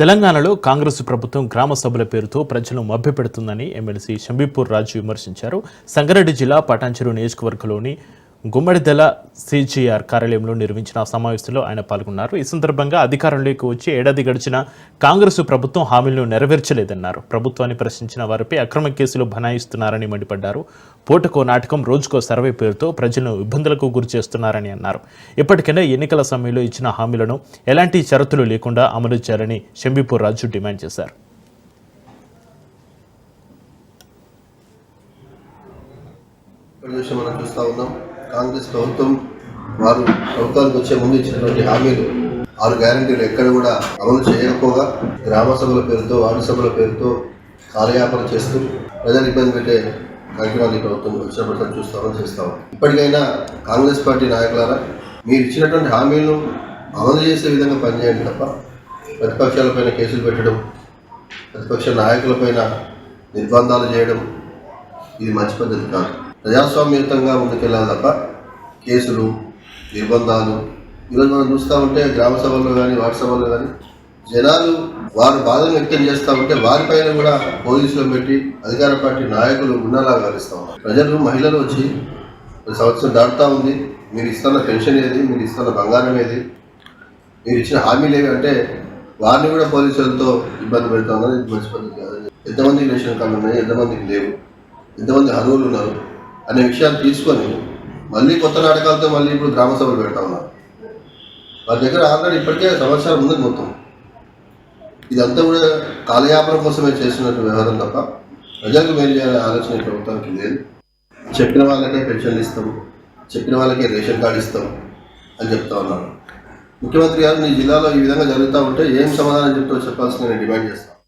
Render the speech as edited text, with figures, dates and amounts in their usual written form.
తెలంగాణలో కాంగ్రెస్ ప్రభుత్వం గ్రామ సభల పేరుతో ప్రజలను మభ్యపెడుతుందని ఎమ్మెల్సీ షంబీపూర్ రాజు విమర్శించారు. సంగారెడ్డి జిల్లా పటాన్చెరు నియోజకవర్గంలోని గుమ్మడిదల సిజిఆర్ కార్యాలయంలో నిర్వహించిన సమావేశంలో ఆయన పాల్గొన్నారు. ఈ సందర్భంగా అధికారంలోకి వచ్చి ఏడాది గడిచిన కాంగ్రెస్ ప్రభుత్వం హామీలను నెరవేర్చలేదన్నారు. ప్రభుత్వాన్ని ప్రశ్నించిన వారిపై అక్రమ కేసులు బనాయిస్తున్నారని మండిపడ్డారు. పూటకో నాటకం రోజుకో సర్వే పేరుతో ప్రజలను ఇబ్బందులకు గురి చేస్తున్నారని అన్నారు. ఇప్పటికైనా ఎన్నికల సమయంలో ఇచ్చిన హామీలను ఎలాంటి షరతులు లేకుండా అమలు చేయాలని షంబీపూర్ రాజు డిమాండ్ చేశారు. కాంగ్రెస్ ప్రభుత్వం వారు ప్రభుత్వానికి వచ్చే ముందు ఇచ్చినటువంటి హామీలు 6 గ్యారంటీలు ఎక్కడ కూడా అమలు చేయకపోగా గ్రామ సభల పేరుతో వార్డు సభల పేరుతో కార్యయాపన చేస్తూ ప్రజలు ఇబ్బంది పెట్టే కార్యక్రమాలు ఈ ప్రభుత్వం వచ్చినప్పుడు చేస్తాము. ఇప్పటికైనా కాంగ్రెస్ పార్టీ నాయకులారా, మీరు ఇచ్చినటువంటి హామీలను అమలు చేసే విధంగా పనిచేయండి తప్ప ప్రతిపక్షాలపైన కేసులు పెట్టడం, ప్రతిపక్ష నాయకులపైన నిర్బంధాలు చేయడం ఇది మంచి పద్ధతి కాదు. ప్రజాస్వామ్యయుతంగా ముందుకెళ్ళాలి తప్ప కేసులు, నిర్బంధాలు ఈరోజు మనం చూస్తూ ఉంటే గ్రామ సభల్లో కానీ వార్డు సభల్లో కానీ జనాలు వారి బాధను వ్యక్తం చేస్తూ ఉంటే వారిపైన కూడా పోలీసులను పెట్టి అధికార పార్టీ నాయకులు గుండాలాగా కలుస్తూ ఉన్నారు. ప్రజలు, మహిళలు వచ్చి సంవత్సరం దాటుతూ ఉంది, మీరు ఇస్తున్న పెన్షన్ ఏది, మీరు ఇస్తున్న బంగారం ఏది, మీరు ఇచ్చిన హామీలు ఏవి అంటే వారిని కూడా పోలీసులతో ఇబ్బంది పెడతా ఉన్నారు. ఇది మంచి పద్ధతి కాదు. ఎంతమందికి రేషన్ కార్డులు ఉన్నాయి, ఎంతమందికి లేవు, ఎంతమంది అర్హులు ఉన్నారు అనే విషయాలు తీసుకొని మళ్ళీ కొత్త నాటకాలతో మళ్ళీ ఇప్పుడు గ్రామ సభలు పెడతా ఉన్నారు. వారి దగ్గర ఆల్రెడీ ఇప్పటికే సంవత్సరాలు ఉంది మొత్తం. ఇదంతా కూడా కాలయాపన కోసమే చేస్తున్నట్టు వ్యవహారం తప్ప ప్రజలకు మేలు చేయాలనే ఆలోచన ప్రభుత్వానికి లేదు. చెప్పిన వాళ్ళకే పెన్షన్లు ఇస్తాం, చెప్పిన వాళ్ళకే రేషన్ కార్డు ఇస్తాం అని చెప్తా ఉన్నాను. ముఖ్యమంత్రి గారు, నీ జిల్లాలో ఈ విధంగా జరుగుతూ ఉంటే ఏం సమాధానం చెప్తారో చెప్పాల్సింది నేను డిమాండ్ చేస్తాను.